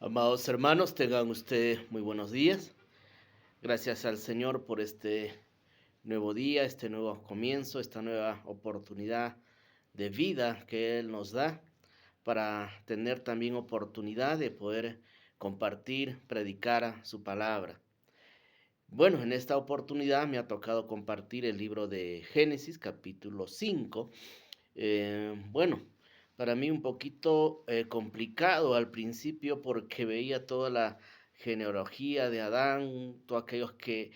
Amados hermanos, tengan ustedes muy buenos días. Gracias al Señor por este nuevo día, este nuevo comienzo, esta nueva oportunidad de vida que Él nos da para tener también oportunidad de poder compartir, predicar su palabra. Bueno, en esta oportunidad me ha tocado compartir el libro de Génesis, capítulo 5. Bueno, para mí un poquito complicado al principio porque veía toda la genealogía de Adán, todos aquellos que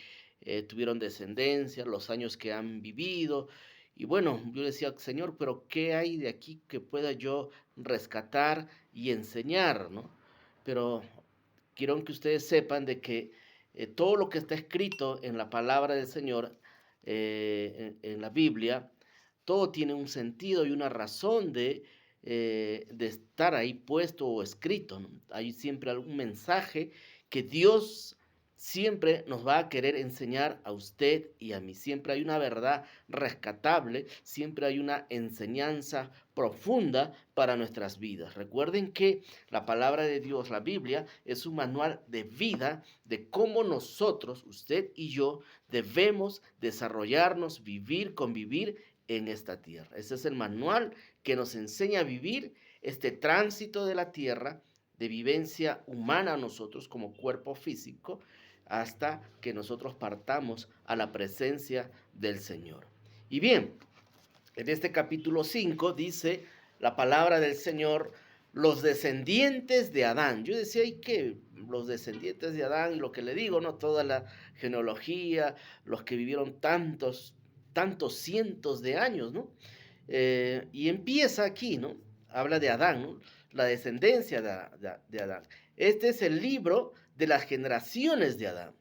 tuvieron descendencia, los años que han vivido. Y bueno, yo decía, Señor, pero ¿qué hay de aquí que pueda yo rescatar y enseñar, ¿no? Pero quiero que ustedes sepan de que todo lo que está escrito en la palabra del Señor, en la Biblia, todo tiene un sentido y una razón de estar ahí puesto o escrito, ¿no? Hay siempre algún mensaje que Dios siempre nos va a querer enseñar a usted y a mí. Siempre hay una verdad rescatable, siempre hay una enseñanza profunda para nuestras vidas. Recuerden que la palabra de Dios, la Biblia, es un manual de vida de cómo nosotros, usted y yo, debemos desarrollarnos, vivir, convivir en esta tierra. Ese es el manual que nos enseña a vivir este tránsito de la tierra, de vivencia humana nosotros como cuerpo físico, hasta que nosotros partamos a la presencia del Señor. Y bien, en este capítulo 5 dice la palabra del Señor, los descendientes de Adán. Yo decía, ¿y qué? Los descendientes de Adán, y lo que le digo, ¿no? Toda la genealogía, los que vivieron tantos cientos de años, ¿no? Y empieza aquí, ¿no? Habla de Adán, ¿no? La descendencia de Adán. Este es el libro de las generaciones de Adán.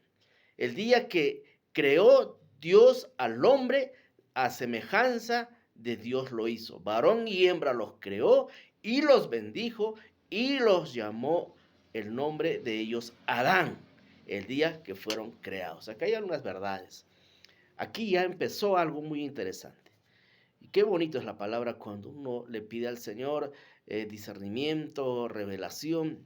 El día que creó Dios al hombre a semejanza de Dios lo hizo. Varón y hembra los creó y los bendijo y los llamó el nombre de ellos Adán, el día que fueron creados. Acá hay algunas verdades. Aquí ya empezó algo muy interesante. Y qué bonito es la palabra cuando uno le pide al Señor discernimiento, revelación.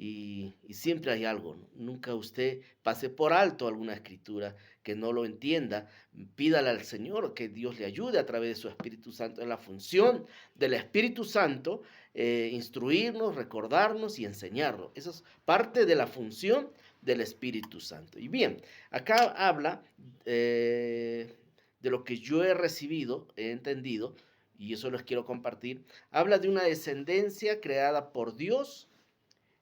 Y siempre hay algo, ¿no? Nunca usted pase por alto alguna escritura que no lo entienda. Pídale al Señor que Dios le ayude a través de su Espíritu Santo. Es la función del Espíritu Santo instruirnos, recordarnos y enseñarnos. Eso es parte de la función del Espíritu Santo. Y bien, acá habla de lo que yo he recibido, he entendido, y eso les quiero compartir. Habla de una descendencia creada por Dios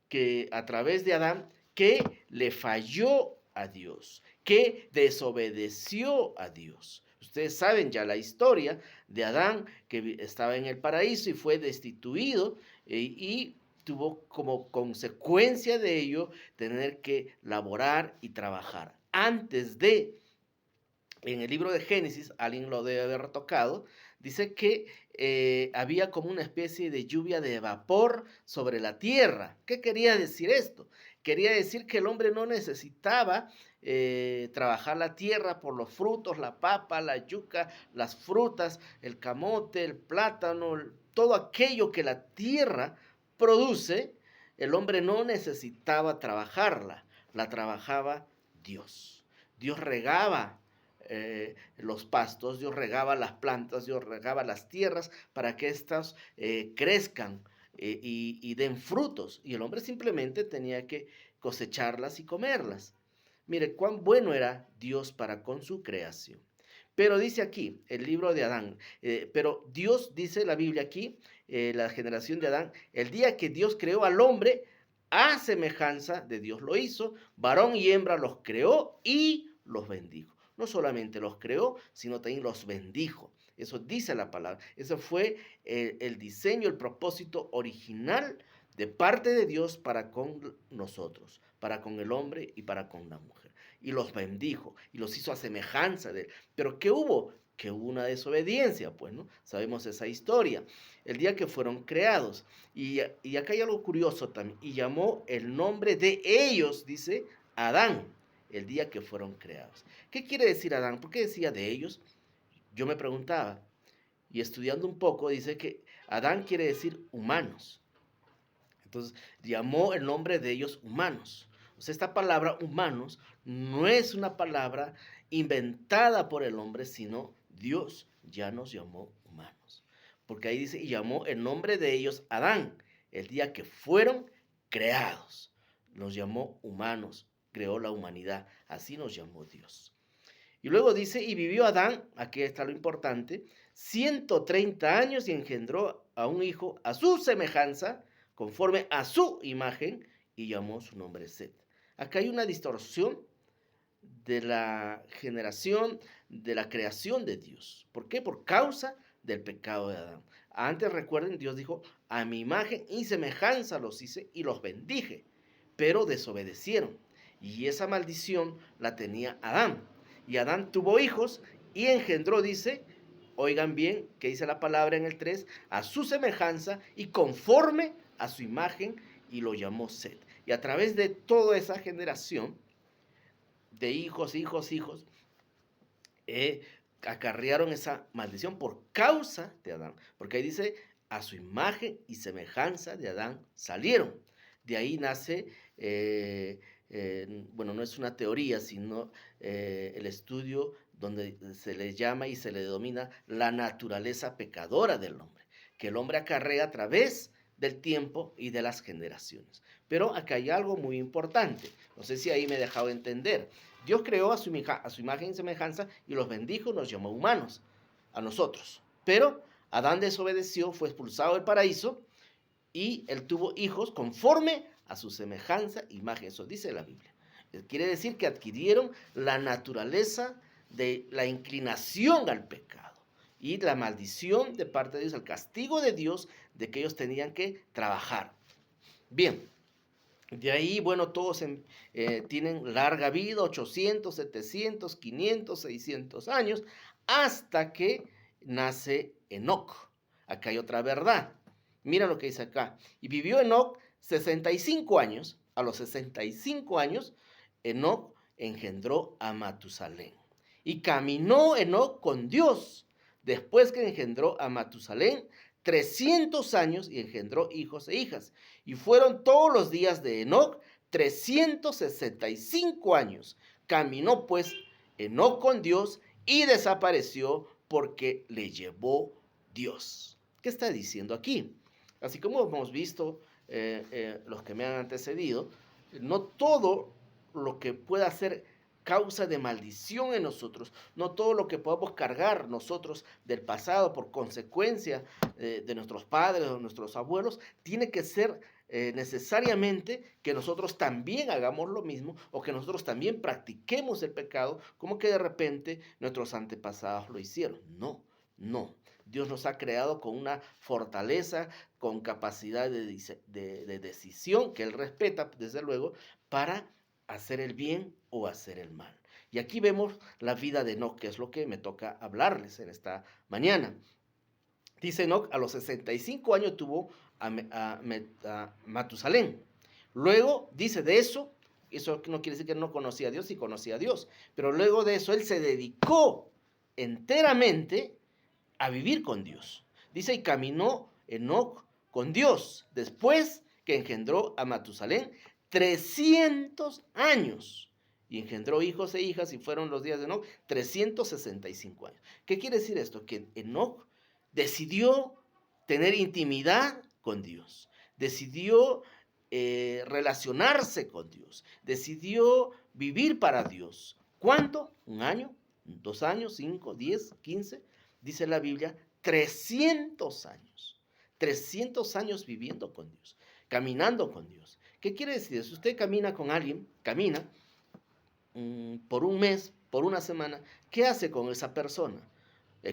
que a través de Adán, que le falló a Dios, que desobedeció a Dios. Ustedes saben ya la historia de Adán, que estaba en el paraíso y fue destituido y tuvo como consecuencia de ello tener que laborar y trabajar. Antes de en el libro de Génesis, alguien lo debe haber tocado, dice que había como una especie de lluvia de vapor sobre la tierra. ¿Qué quería decir esto? Quería decir que el hombre no necesitaba trabajar la tierra por los frutos, la papa, la yuca, las frutas, el camote, el plátano, todo aquello que la tierra produce, el hombre no necesitaba trabajarla, la trabajaba Dios. Dios regaba los pastos, Dios regaba las plantas, Dios regaba las tierras para que éstas crezcan y den frutos. Y el hombre simplemente tenía que cosecharlas y comerlas. Mire cuán bueno era Dios para con su creación. Pero dice aquí, el libro de Adán, pero Dios dice la Biblia aquí, la generación de Adán, el día que Dios creó al hombre, a semejanza de Dios lo hizo, varón y hembra los creó y los bendijo. No solamente los creó, sino también los bendijo. Eso dice la palabra. Eso fue el diseño, el propósito original de parte de Dios para con nosotros, para con el hombre y para con la mujer. Y los bendijo y los hizo a semejanza de él. Pero ¿qué hubo? Que hubo una desobediencia, pues, ¿no? Sabemos esa historia. El día que fueron creados. Y acá hay algo curioso también. Y llamó el nombre de ellos, dice, Adán, el día que fueron creados. ¿Qué quiere decir Adán? ¿Por qué decía de ellos? Yo me preguntaba, y estudiando un poco, dice que Adán quiere decir humanos. Entonces llamó el nombre de ellos humanos. O sea, esta palabra humanos no es una palabra inventada por el hombre, sino Dios ya nos llamó humanos. Porque ahí dice, y llamó el nombre de ellos Adán, el día que fueron creados. Nos llamó humanos, creó la humanidad, así nos llamó Dios. Y luego dice, y vivió Adán, aquí está lo importante, 130 años y engendró a un hijo a su semejanza, conforme a su imagen, y llamó su nombre Set. Acá hay una distorsión de la generación, de la creación de Dios. ¿Por qué? Por causa del pecado de Adán. Antes, recuerden, Dios dijo, a mi imagen y semejanza los hice y los bendije, pero desobedecieron. Y esa maldición la tenía Adán. Y Adán tuvo hijos y engendró, dice, oigan bien, que dice la palabra en el 3, a su semejanza y conforme a su imagen, y lo llamó Set. Y a través de toda esa generación de hijos, acarrearon esa maldición por causa de Adán. Porque ahí dice, a su imagen y semejanza de Adán salieron. De ahí nace, bueno, no es una teoría, sino el estudio donde se le llama y se le denomina la naturaleza pecadora del hombre, que el hombre acarrea a través del tiempo y de las generaciones. Pero acá hay algo muy importante, no sé si ahí me he dejado entender. Dios creó a su imagen y semejanza y los bendijo, nos llamó humanos, a nosotros. Pero Adán desobedeció, fue expulsado del paraíso y él tuvo hijos conforme a su semejanza, imagen. Eso dice la Biblia. Quiere decir que adquirieron la naturaleza de la inclinación al pecado y la maldición de parte de Dios, el castigo de Dios de que ellos tenían que trabajar. Bien. De ahí, bueno, todos tienen larga vida, 800, 700, 500, 600 años, hasta que nace Enoc. Acá hay otra verdad. Mira lo que dice acá. Y vivió Enoc 65 años. A los 65 años, Enoc engendró a Matusalén. Y caminó Enoc con Dios. Después que engendró a Matusalén, 300 años y engendró hijos e hijas. Y fueron todos los días de Enoc 365 años. Caminó pues Enoc con Dios y desapareció porque le llevó Dios. ¿Qué está diciendo aquí? Así como hemos visto los que me han antecedido, no todo lo que pueda ser causa de maldición en nosotros, no todo lo que podamos cargar nosotros del pasado por consecuencia de nuestros padres o nuestros abuelos, tiene que ser necesariamente que nosotros también hagamos lo mismo o que nosotros también practiquemos el pecado como que de repente nuestros antepasados lo hicieron. No, no. Dios nos ha creado con una fortaleza, con capacidad de decisión que Él respeta, desde luego, para hacer el bien o hacer el mal. Y aquí vemos la vida de Enoc, que es lo que me toca hablarles en esta mañana. Dice Enoc, a los 65 años tuvo a Matusalén. Luego dice de eso no quiere decir que no conocía a Dios, sí conocía a Dios, pero luego de eso él se dedicó enteramente a vivir con Dios. Dice, y caminó Enoc con Dios, después que engendró a Matusalén 300 años. Y engendró hijos e hijas y fueron los días de Enoc 365 años. ¿Qué quiere decir esto? Que Enoc decidió tener intimidad con Dios. Decidió relacionarse con Dios. Decidió vivir para Dios. ¿Cuánto? ¿Un año? ¿2 años? ¿5? ¿10? ¿15? Dice la Biblia, 300 años. 300 años viviendo con Dios, caminando con Dios. ¿Qué quiere decir? Si usted camina con alguien, camina por un mes, por una semana, ¿qué hace con esa persona?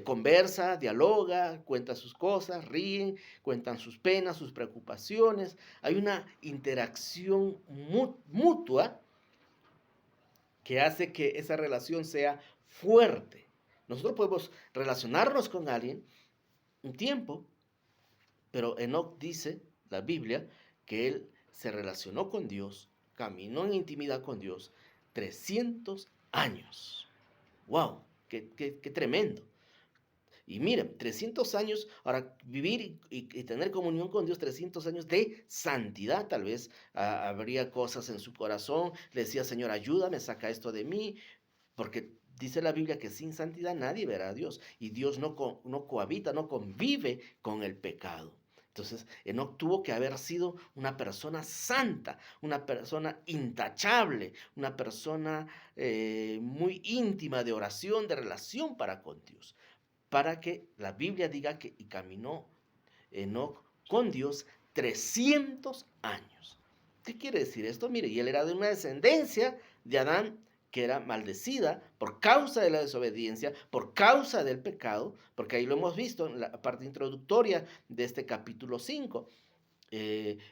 Conversa, dialoga, cuenta sus cosas, ríen, cuentan sus penas, sus preocupaciones. Hay una interacción mutua que hace que esa relación sea fuerte. Nosotros podemos relacionarnos con alguien un tiempo, pero Enoc dice, la Biblia, que él se relacionó con Dios, caminó en intimidad con Dios 300 años. ¡Wow! ¡Qué tremendo! Y miren, 300 años, ahora vivir y tener comunión con Dios, 300 años de santidad, tal vez habría cosas en su corazón, le decía, Señor, ayúdame, saca esto de mí, porque dice la Biblia que sin santidad nadie verá a Dios, y Dios no cohabita, no convive con el pecado. Entonces, Enoc tuvo que haber sido una persona santa, una persona intachable, una persona muy íntima de oración, de relación para con Dios, para que la Biblia diga que y caminó Enoc con Dios 300 años. ¿Qué quiere decir esto? Mire, y él era de una descendencia de Adán que era maldecida por causa de la desobediencia, por causa del pecado, porque ahí lo hemos visto en la parte introductoria de este capítulo 5.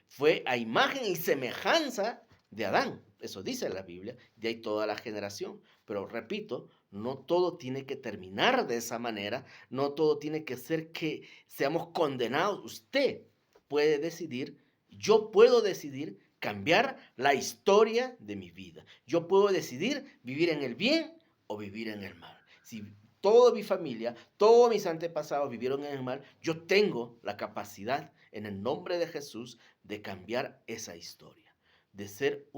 Fue a imagen y semejanza de Adán, eso dice la Biblia, de ahí toda la generación. Pero repito, no todo tiene que terminar de esa manera, no todo tiene que ser que seamos condenados. Usted puede decidir, yo puedo decidir cambiar la historia de mi vida. Yo puedo decidir vivir en el bien o vivir en el mal. Si toda mi familia, todos mis antepasados vivieron en el mal, yo tengo la capacidad en el nombre de Jesús de cambiar esa historia, de ser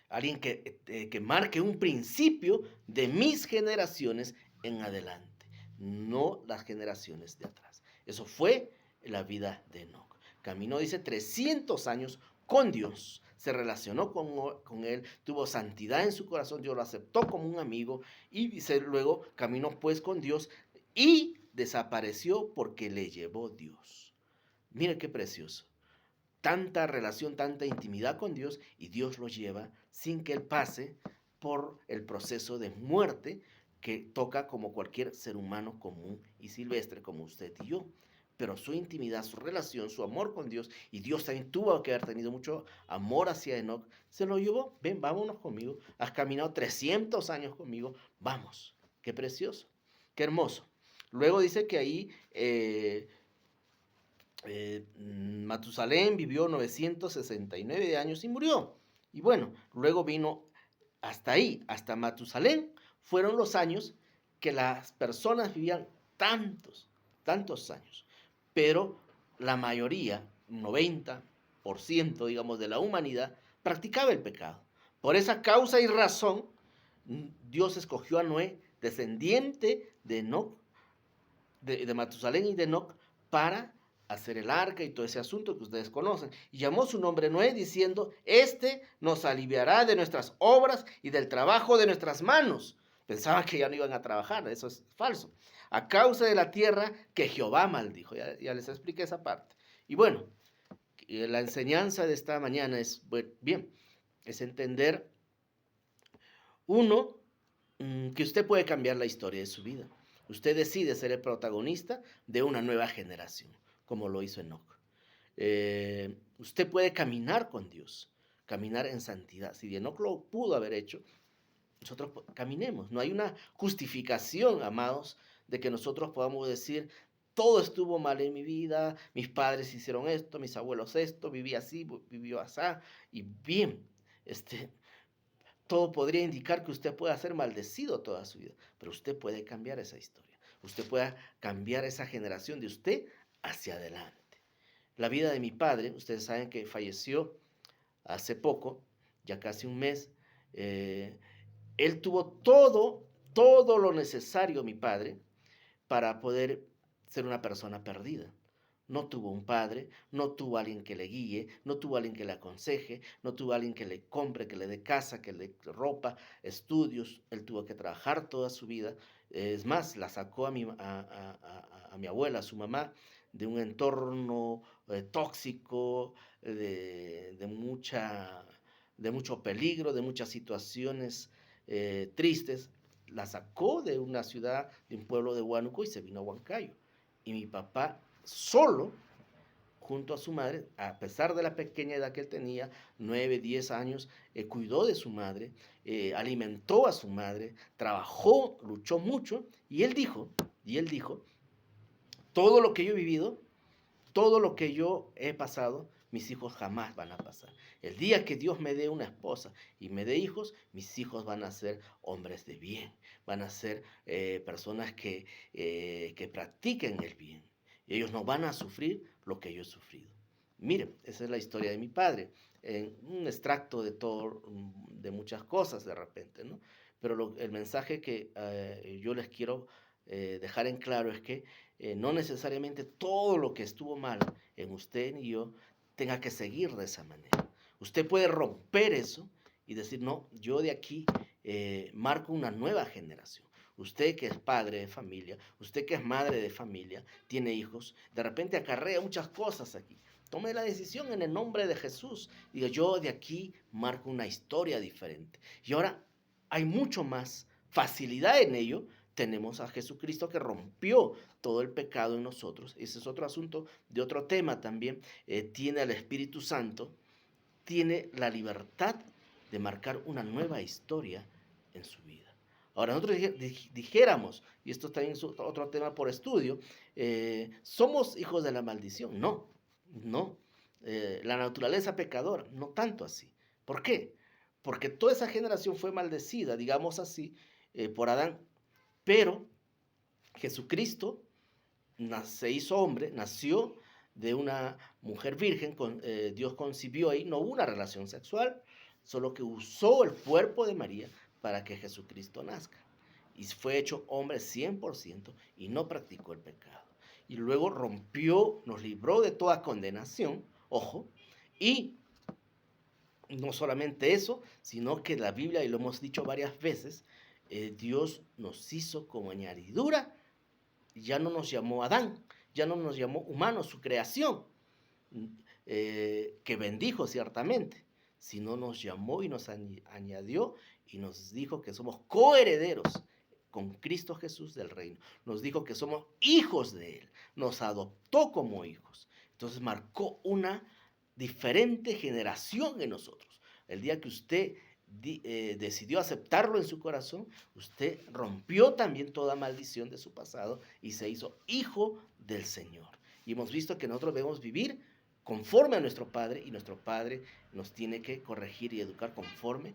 alguien que marque un principio de mis generaciones en adelante, no las generaciones de atrás. Eso fue la vida de Enoc. Caminó, dice, 300 años con Dios, se relacionó con él, tuvo santidad en su corazón, Dios lo aceptó como un amigo y dice, luego caminó pues con Dios y desapareció porque le llevó Dios. Mire qué precioso. Tanta relación, tanta intimidad con Dios y Dios lo lleva sin que él pase por el proceso de muerte que toca como cualquier ser humano común y silvestre como usted y yo. Pero su intimidad, su relación, su amor con Dios, y Dios también tuvo que haber tenido mucho amor hacia Enoc, se lo llevó. Ven, vámonos conmigo. Has caminado 300 años conmigo. Vamos. Qué precioso. Qué hermoso. Luego dice que ahí Matusalén vivió 969 años y murió. Y bueno, luego vino hasta ahí, hasta Matusalén, fueron los años que las personas vivían tantos años. Pero la mayoría, 90%, digamos, de la humanidad, practicaba el pecado. Por esa causa y razón, Dios escogió a Noé, descendiente de Enoc, de Matusalén y de Enoc, para hacer el arca y todo ese asunto que ustedes conocen. Y llamó su nombre Noé diciendo, este nos aliviará de nuestras obras y del trabajo de nuestras manos. Pensaban que ya no iban a trabajar, eso es falso. A causa de la tierra que Jehová maldijo. Ya les expliqué esa parte. Y bueno, la enseñanza de esta mañana es, bueno, bien, es entender, uno, que usted puede cambiar la historia de su vida. Usted decide ser el protagonista de una nueva generación, como lo hizo Enoc. Usted puede caminar con Dios, caminar en santidad. Si Enoc lo pudo haber hecho, nosotros caminemos. No hay una justificación, amados, de que nosotros podamos decir, todo estuvo mal en mi vida, mis padres hicieron esto, mis abuelos esto, viví así, vivió así, y bien, todo podría indicar que usted puede ser maldecido toda su vida, pero usted puede cambiar esa historia. Usted puede cambiar esa generación de usted hacia adelante. La vida de mi padre, ustedes saben que falleció hace poco, ya casi un mes. Él tuvo todo lo necesario, mi padre, para poder ser una persona perdida. No tuvo un padre, no tuvo alguien que le guíe, no tuvo alguien que le aconseje, no tuvo alguien que le compre, que le dé casa, que le dé ropa, estudios. Él tuvo que trabajar toda su vida. Es más, la sacó a mi abuela, a su mamá, de un entorno tóxico, de mucho peligro, de muchas situaciones tristes. La sacó de una ciudad, de un pueblo de Huánuco y se vino a Huancayo. Y mi papá solo, junto a su madre, a pesar de la pequeña edad que él tenía, 9, 10 años, cuidó de su madre, alimentó a su madre, trabajó, luchó mucho, y él dijo, todo lo que yo he vivido, todo lo que yo he pasado, mis hijos jamás van a pasar. El día que Dios me dé una esposa y me dé hijos, mis hijos van a ser hombres de bien, van a ser personas que practiquen el bien. Y ellos no van a sufrir lo que yo he sufrido. Miren, esa es la historia de mi padre, en un extracto de todo, de muchas cosas de repente, ¿no? Pero el mensaje que yo les quiero dejar en claro es que no necesariamente todo lo que estuvo mal en usted ni yo tenga que seguir de esa manera. Usted puede romper eso y decir, no, yo de aquí marco una nueva generación. Usted que es padre de familia, usted que es madre de familia, tiene hijos, de repente acarrea muchas cosas aquí. Tome la decisión en el nombre de Jesús. Diga, yo de aquí marco una historia diferente. Y ahora hay mucho más facilidad en ello. Tenemos a Jesucristo que rompió todo el pecado en nosotros. Ese es otro asunto de otro tema también. Tiene al Espíritu Santo, tiene la libertad de marcar una nueva historia en su vida. Ahora, nosotros dijéramos, y esto también es otro tema por estudio, somos hijos de la maldición. No, no. La naturaleza pecadora, no tanto así. ¿Por qué? Porque toda esa generación fue maldecida, digamos así, por Adán. Pero Jesucristo se hizo hombre, nació de una mujer virgen, Dios concibió ahí, no hubo una relación sexual, solo que usó el cuerpo de María para que Jesucristo nazca. Y fue hecho hombre 100% y no practicó el pecado. Y luego rompió, nos libró de toda condenación, ojo, y no solamente eso, sino que la Biblia, y lo hemos dicho varias veces, Dios nos hizo como añadidura, ya no nos llamó Adán, ya no nos llamó humanos, su creación, que bendijo ciertamente, sino nos llamó y nos añadió y nos dijo que somos coherederos con Cristo Jesús del reino. Nos dijo que somos hijos de Él, nos adoptó como hijos. Entonces marcó una diferente generación en nosotros. El día que usted decidió aceptarlo en su corazón, usted rompió también toda maldición de su pasado y se hizo hijo del Señor. Y hemos visto que nosotros debemos vivir conforme a nuestro Padre y nuestro Padre nos tiene que corregir y educar conforme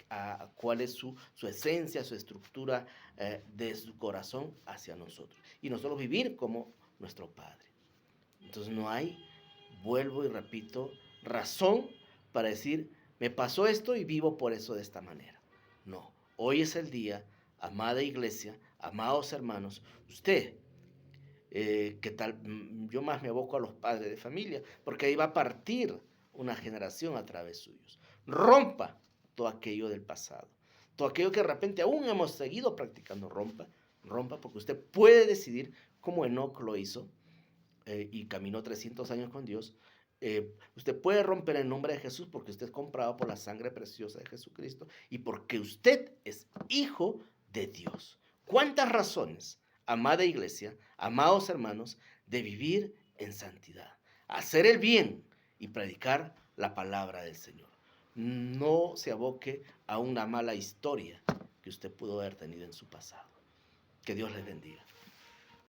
a cuál es su esencia, su estructura de su corazón hacia nosotros. Y nosotros vivir como nuestro Padre. Entonces no hay, vuelvo y repito, razón para decir, me pasó esto y vivo por eso de esta manera. No, hoy es el día, amada iglesia, amados hermanos, usted, ¿qué tal? Yo más me aboco a los padres de familia, porque ahí va a partir una generación a través suyos. Rompa todo aquello del pasado, todo aquello que de repente aún hemos seguido practicando, rompa, porque usted puede decidir, como Enoc lo hizo, y caminó 300 años con Dios. Usted puede romper el nombre de Jesús porque usted es comprado por la sangre preciosa de Jesucristo y porque usted es hijo de Dios. ¿Cuántas razones, amada iglesia, amados hermanos, de vivir en santidad, hacer el bien y predicar la palabra del Señor? No se aboque a una mala historia que usted pudo haber tenido en su pasado. Que Dios les bendiga.